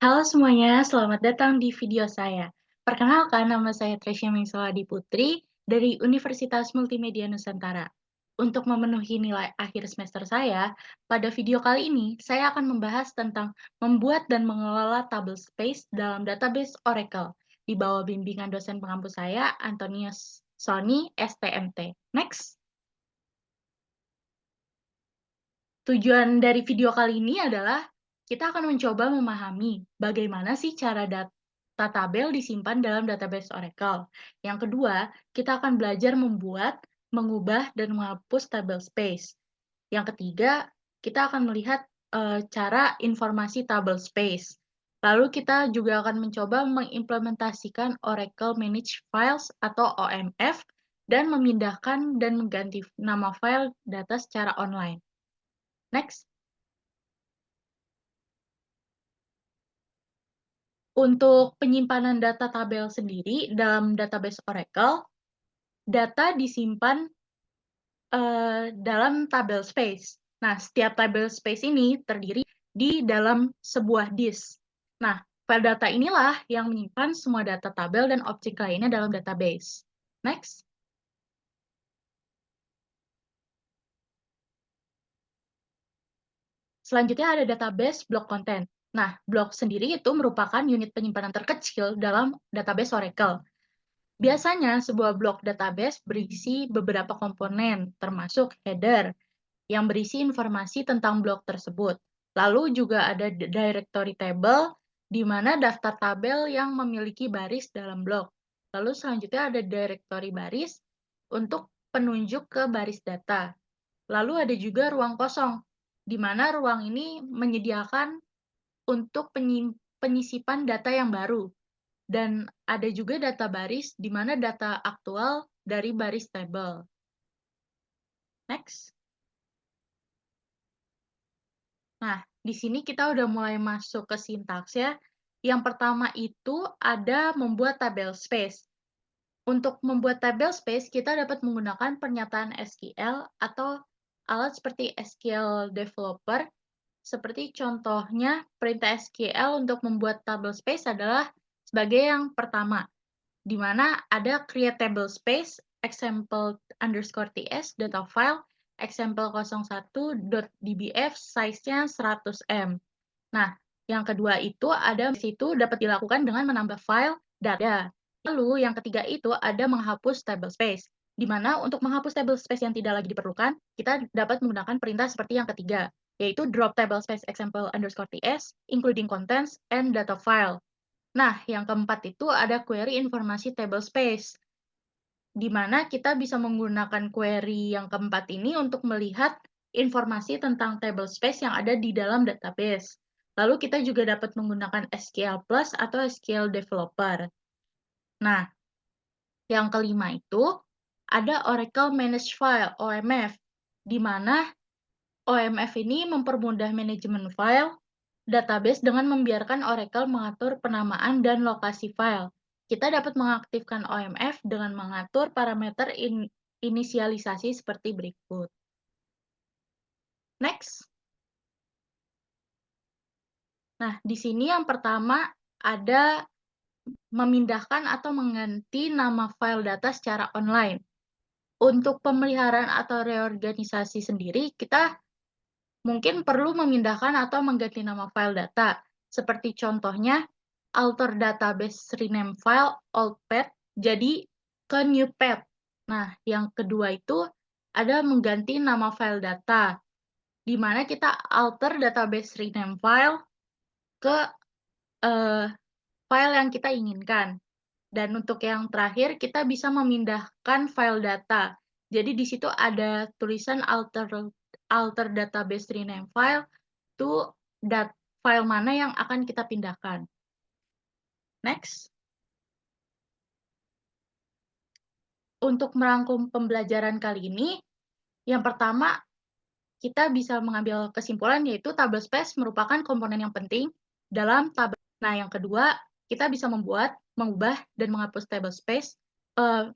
Halo semuanya, selamat datang di video saya. Perkenalkan, nama saya Tresya Mingsawati Putri dari Universitas Multimedia Nusantara. Untuk memenuhi nilai akhir semester saya, pada video kali ini saya akan membahas tentang membuat dan mengelola table space dalam database Oracle di bawah bimbingan dosen pengampu saya, Antonius Sony, STMT. Next. Tujuan dari video kali ini adalah kita akan mencoba memahami bagaimana sih cara data tabel disimpan dalam database Oracle. Yang kedua, kita akan belajar membuat, mengubah, dan menghapus table space. Yang ketiga, kita akan melihat cara informasi table space. Lalu kita juga akan mencoba mengimplementasikan Oracle Managed Files atau OMF dan memindahkan dan mengganti nama file data secara online. Next. Untuk penyimpanan data tabel sendiri dalam database Oracle, data disimpan dalam tabel space. Nah, setiap tabel space ini terdiri di dalam sebuah disk. Nah, file data inilah yang menyimpan semua data tabel dan objek lainnya dalam database. Next. Selanjutnya ada database block content. Nah, blok sendiri itu merupakan unit penyimpanan terkecil dalam database Oracle. Biasanya, sebuah blok database berisi beberapa komponen, termasuk header, yang berisi informasi tentang blok tersebut. Lalu juga ada directory table, di mana daftar tabel yang memiliki baris dalam blok. Lalu selanjutnya ada directory baris untuk penunjuk ke baris data. Lalu ada juga ruang kosong, di mana ruang ini menyediakan untuk penyisipan data yang baru. Dan ada juga data baris, di mana data aktual dari baris tabel. Next. Nah, di sini kita udah mulai masuk ke sintaks ya. Yang pertama itu ada membuat tabel space. Untuk membuat tabel space, kita dapat menggunakan pernyataan SQL atau alat seperti SQL Developer. Seperti contohnya, perintah SQL untuk membuat tabel space adalah sebagai yang pertama, di mana ada create table space, example underscore ts, data file, example01.dbf, size-nya 100 M. Nah, yang kedua itu ada situ dapat dilakukan dengan menambah file data. Lalu yang ketiga itu ada menghapus table space, di mana untuk menghapus table space yang tidak lagi diperlukan, kita dapat menggunakan perintah seperti yang ketiga, yaitu drop table space example underscore ts, including contents and data file. Nah, yang keempat itu ada query informasi table space, di mana kita bisa menggunakan query yang keempat ini untuk melihat informasi tentang table space yang ada di dalam database. Lalu kita juga dapat menggunakan SQL Plus atau SQL Developer. Nah, yang kelima itu ada Oracle Managed File, OMF, di mana OMF ini mempermudah manajemen file database dengan membiarkan Oracle mengatur penamaan dan lokasi file. Kita dapat mengaktifkan OMF dengan mengatur parameter inisialisasi seperti berikut. Next. Nah, di sini yang pertama ada memindahkan atau mengganti nama file data secara online. Untuk pemeliharaan atau reorganisasi sendiri, kita mungkin perlu memindahkan atau mengganti nama file data, seperti contohnya alter database rename file old path jadi ke new path. Nah, yang kedua itu ada mengganti nama file data, di mana kita alter database rename file ke file yang kita inginkan. Dan untuk yang terakhir, kita bisa memindahkan file data. Jadi di situ ada tulisan alter database rename file to file mana yang akan kita pindahkan. Next. Untuk merangkum pembelajaran kali ini, yang pertama, kita bisa mengambil kesimpulan yaitu table space merupakan komponen yang penting dalam tabel. Nah, yang kedua, kita bisa membuat, mengubah, dan menghapus table space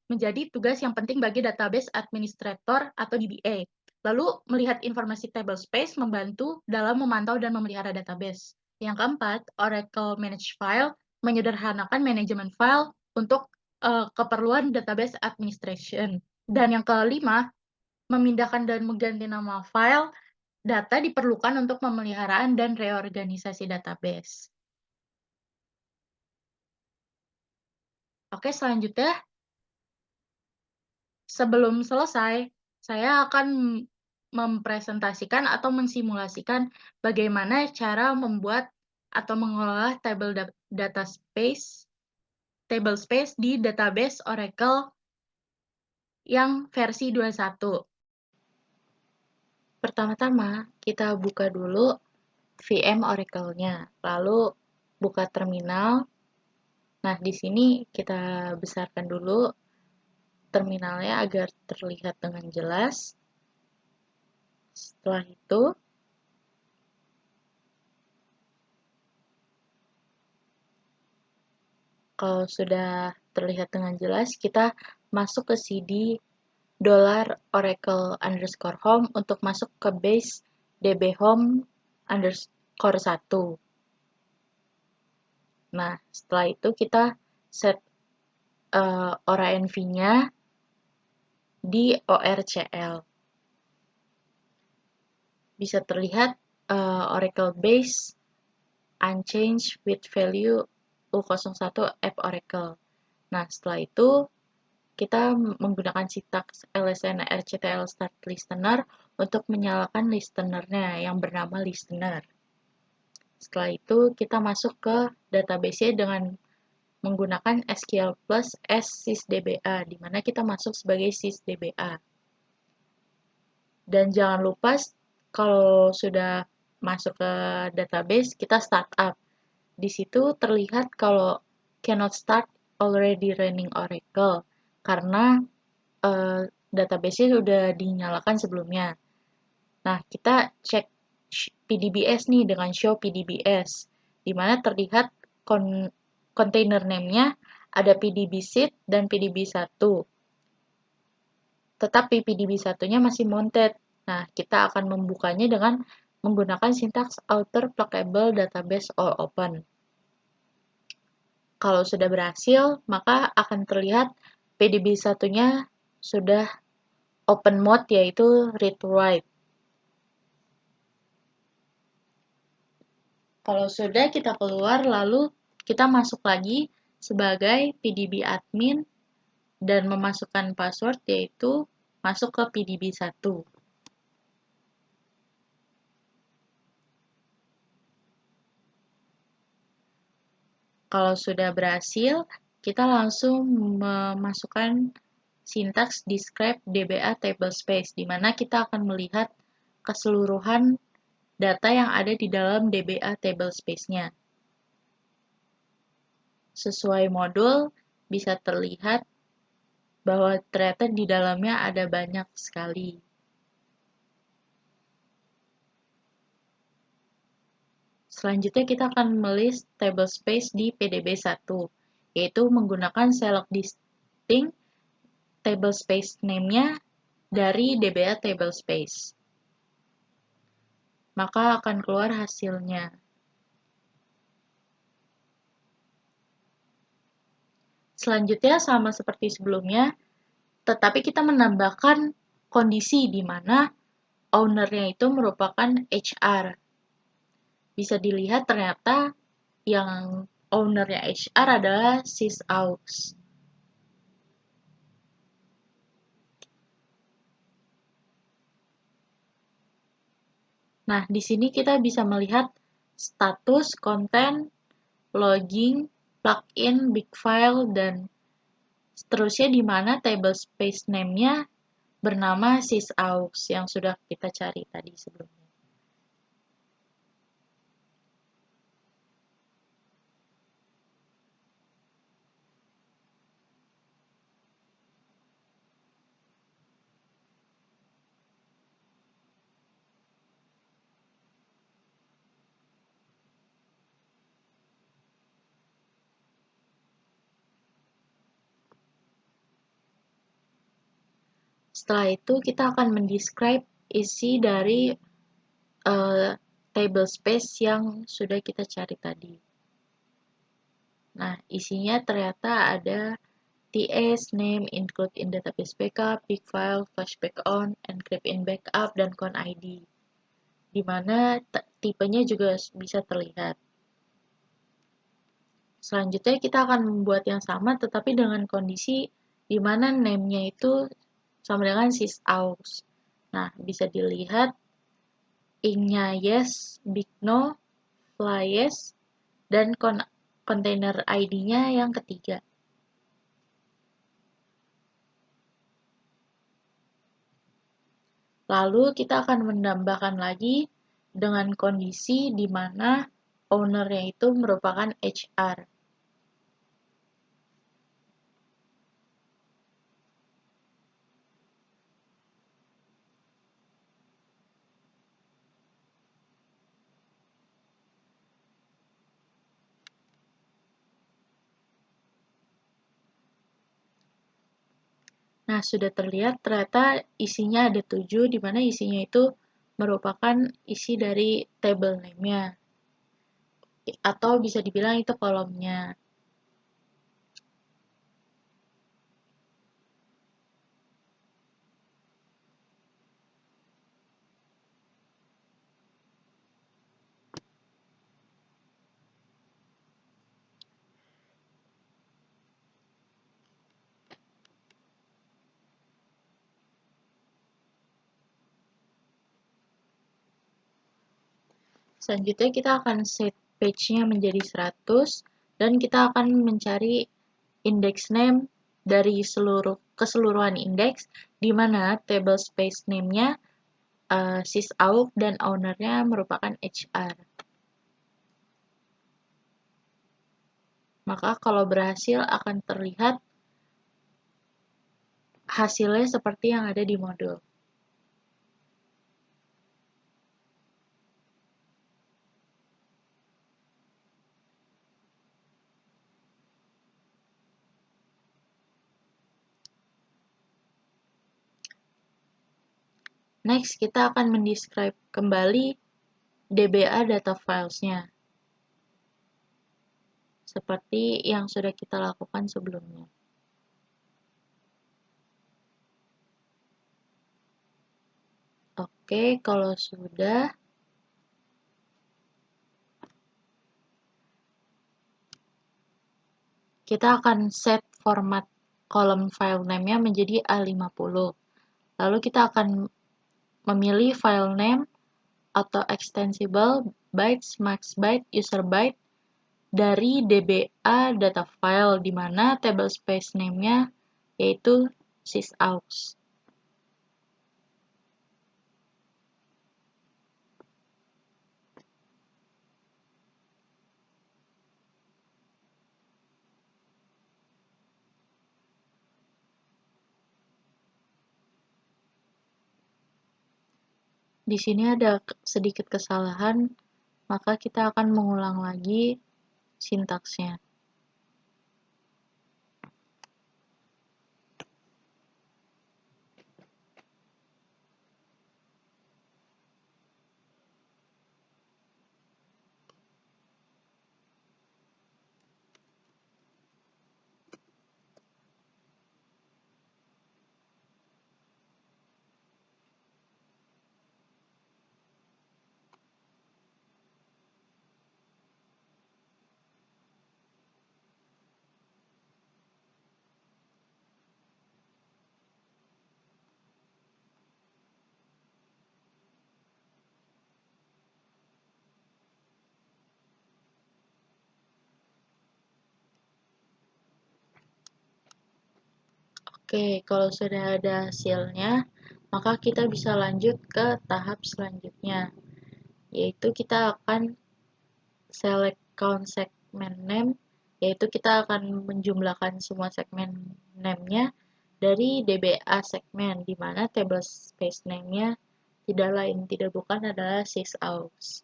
menjadi tugas yang penting bagi database administrator atau DBA. Lalu, melihat informasi table space membantu dalam memantau dan memelihara database. Yang keempat, Oracle Manage File menyederhanakan manajemen file untuk keperluan database administration. Dan yang kelima, memindahkan dan mengganti nama file, data diperlukan untuk pemeliharaan dan reorganisasi database. Oke, selanjutnya, sebelum selesai, saya akan mempresentasikan atau mensimulasikan bagaimana cara membuat atau mengelola table space di database Oracle yang versi 21. Pertama-tama, kita buka dulu VM Oracle-nya, lalu buka terminal. Nah, di sini kita besarkan dulu terminalnya agar terlihat dengan jelas. Setelah itu, kalau sudah terlihat dengan jelas, kita masuk ke CD $oracle_home untuk masuk ke base dbHome_1. Nah, setelah itu kita set ORANV-nya di ORCL. Bisa terlihat Oracle base unchanged with value U01 app Oracle. Nah, setelah itu kita menggunakan sintaks lsn rctl start listener untuk menyalakan listenernya yang bernama listener. Setelah itu kita masuk ke database dengan menggunakan SQL plus sysdba, di mana kita masuk sebagai sysdba. Dan jangan lupa kalau sudah masuk ke database, kita start up. Di situ terlihat kalau cannot start already running Oracle, karena database-nya sudah dinyalakan sebelumnya. Nah, kita cek PDBS nih dengan show PDBS, di mana terlihat container name-nya ada PDB seed dan PDB1. Tetapi PDB1-nya masih mounted. Nah, kita akan membukanya dengan menggunakan sintaks outer pluggable database all open. Kalau sudah berhasil, maka akan terlihat PDB1-nya sudah open mode, yaitu read to write. Kalau sudah, kita keluar, lalu kita masuk lagi sebagai PDB admin dan memasukkan password, yaitu masuk ke PDB1. Kalau sudah berhasil, kita langsung memasukkan sintaks describe dba tablespace, di mana kita akan melihat keseluruhan data yang ada di dalam dba tablespace-nya. Sesuai modul, bisa terlihat bahwa ternyata di dalamnya ada banyak sekali. Selanjutnya kita akan melist tablespace di PDB1, yaitu menggunakan select distinct tablespace name-nya dari dba tablespace. Maka akan keluar hasilnya. Selanjutnya sama seperti sebelumnya, tetapi kita menambahkan kondisi di mana owner-nya itu merupakan HR. Bisa dilihat ternyata yang owner-nya HR adalah sysaux. Nah, di sini kita bisa melihat status, konten, logging, plugin, big file, dan seterusnya, di mana tablespace name-nya bernama sysaux yang sudah kita cari tadi sebelumnya. Setelah itu kita akan mendescribe isi dari table space yang sudah kita cari tadi. Nah, isinya ternyata ada TS, name, include in database backup, big file, flash back on, encrypt in backup, dan con ID. Di mana tipenya juga bisa terlihat. Selanjutnya kita akan membuat yang sama tetapi dengan kondisi di mana name-nya itu sama dengan sysaux. Nah, bisa dilihat ing-nya yes, big no, fly yes, dan container ID-nya yang ketiga. Lalu kita akan menambahkan lagi dengan kondisi di mana owner-nya itu merupakan HR. Nah, sudah terlihat ternyata isinya ada 7, di mana isinya itu merupakan isi dari table name-nya. Atau bisa dibilang itu kolomnya. Selanjutnya kita akan set page-nya menjadi 100 dan kita akan mencari index name dari keseluruhan indeks di mana table space name-nya sysauk dan owner-nya merupakan HR. Maka kalau berhasil akan terlihat hasilnya seperti yang ada di modul. Next, kita akan mendescribe kembali DBA data files-nya. Seperti yang sudah kita lakukan sebelumnya. Oke, kalau sudah, kita akan set format kolom file name-nya menjadi A50. Lalu kita akan memilih file name atau extensible bytes, max byte, user byte dari DBA data file di mana table space name-nya yaitu sysaux. Di sini ada sedikit kesalahan, maka kita akan mengulang lagi sintaksnya. Oke, kalau sudah ada hasilnya, maka kita bisa lanjut ke tahap selanjutnya, yaitu kita akan select count segment name, yaitu kita akan menjumlahkan semua segmen name-nya dari DBA segmen, di mana table space name-nya tidak lain tidak bukan adalah sysaux.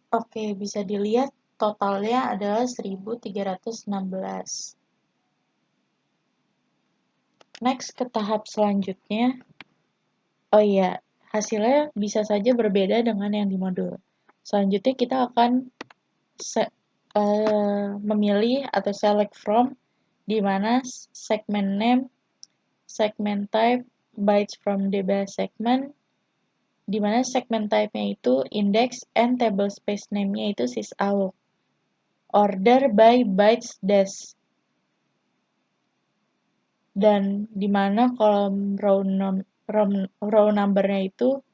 Oke, bisa dilihat totalnya adalah 1316. Next ke tahap selanjutnya. Oh iya, hasilnya bisa saja berbeda dengan yang di modul. Selanjutnya kita akan memilih atau select from, di mana segment name, segment type, bytes from database segment, di mana segment type-nya itu index and table space name-nya itu sysalloc. Order by bytes dash. Dan di mana kolom row number-nya itu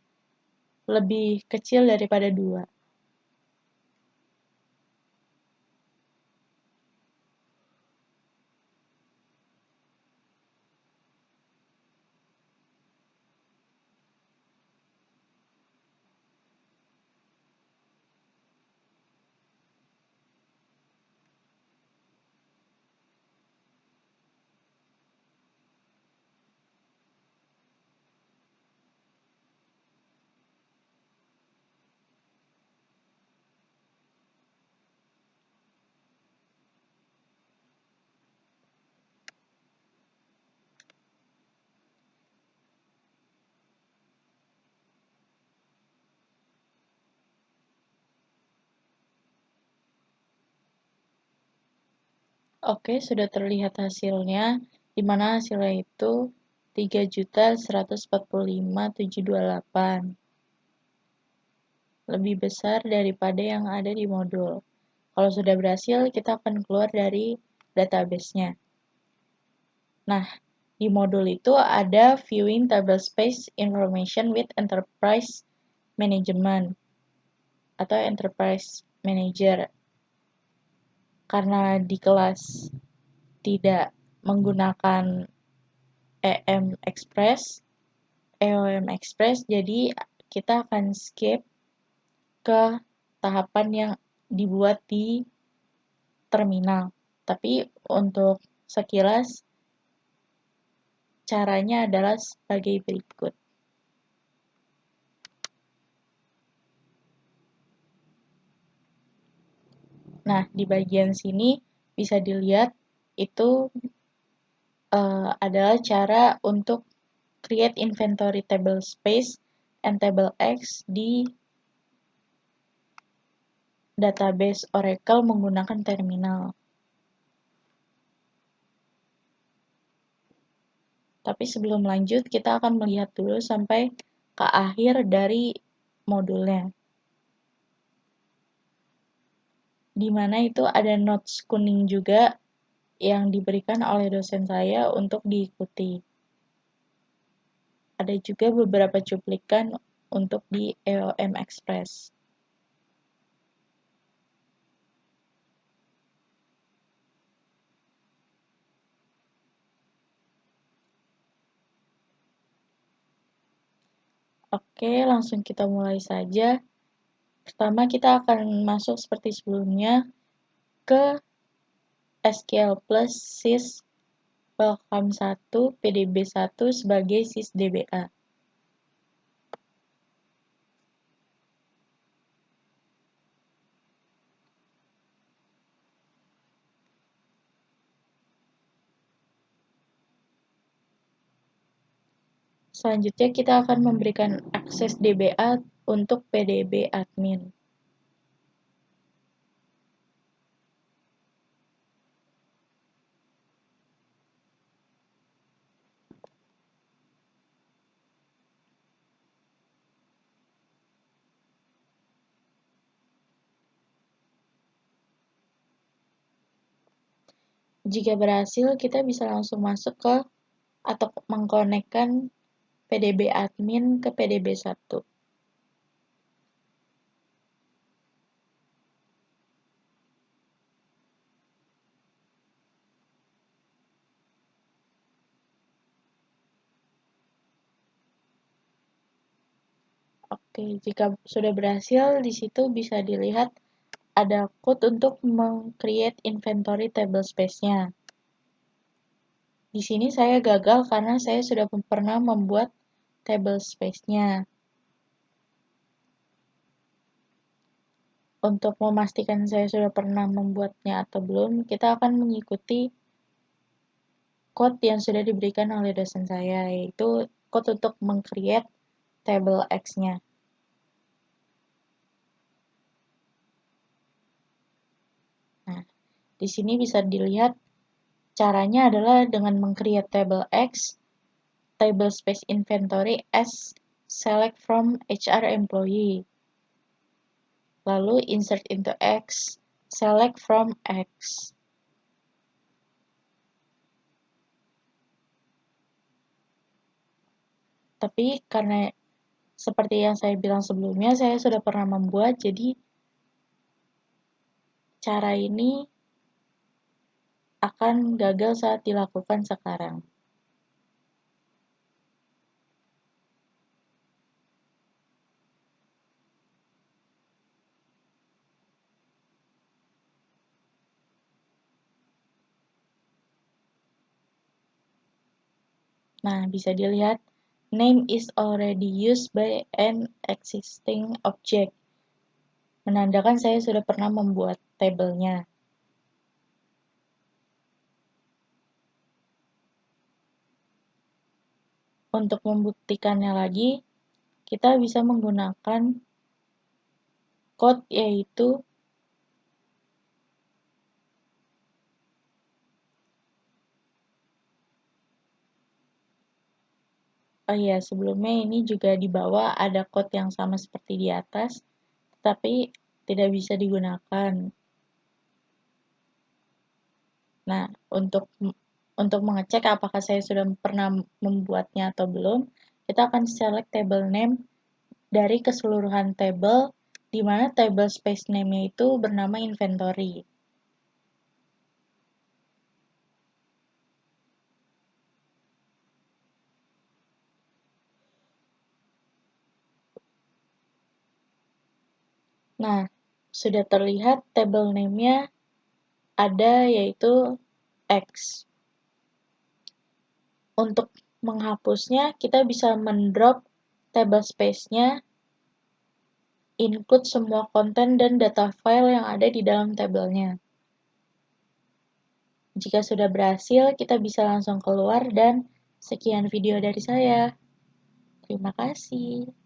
lebih kecil daripada 2. Oke, sudah terlihat hasilnya, di mana hasilnya itu 3.145.728. Lebih besar daripada yang ada di modul. Kalau sudah berhasil, kita akan keluar dari database-nya. Nah, di modul itu ada viewing table space information with enterprise management atau enterprise manager. Karena di kelas tidak menggunakan EOM Express, jadi kita akan skip ke tahapan yang dibuat di terminal. Tapi untuk sekilas, caranya adalah sebagai berikut. Nah, di bagian sini bisa dilihat itu adalah cara untuk create inventory table space and table X di database Oracle menggunakan terminal. Tapi sebelum lanjut, kita akan melihat dulu sampai ke akhir dari modulnya. Di mana itu ada notes kuning juga yang diberikan oleh dosen saya untuk diikuti. Ada juga beberapa cuplikan untuk di EOM Express. Oke, langsung kita mulai saja. Pertama, kita akan masuk seperti sebelumnya ke SQL Plus sys welcome 1 pdb1 sebagai sysdba. Selanjutnya kita akan memberikan akses DBA untuk PDB admin. Jika berhasil, kita bisa langsung masuk ke atau mengkonekkan PDB admin ke PDB1. Oke, jika sudah berhasil, di situ bisa dilihat ada code untuk meng-create inventory table space-nya. Di sini saya gagal karena saya sudah pernah membuat table space-nya. Untuk memastikan saya sudah pernah membuatnya atau belum, kita akan mengikuti code yang sudah diberikan oleh dosen saya, yaitu code untuk meng-create table X-nya. Nah, di sini bisa dilihat caranya adalah dengan meng-create table X, table space inventory as select from HR employee. Lalu insert into X, select from X. Tapi karena seperti yang saya bilang sebelumnya, saya sudah pernah membuat, jadi cara ini akan gagal saat dilakukan sekarang. Nah, bisa dilihat, name is already used by an existing object. Menandakan saya sudah pernah membuat tabelnya. Untuk membuktikannya lagi, kita bisa menggunakan code yaitu oh iya, sebelumnya ini juga di bawah ada code yang sama seperti di atas, tetapi tidak bisa digunakan. Nah, untuk mengecek apakah saya sudah pernah membuatnya atau belum, kita akan select table name dari keseluruhan table, di mana table space name-nya itu bernama inventory. Nah, sudah terlihat table name-nya ada yaitu X. Untuk menghapusnya, kita bisa mendrop table space-nya, include semua konten dan data file yang ada di dalam tabelnya. Jika sudah berhasil, kita bisa langsung keluar dan sekian video dari saya. Terima kasih.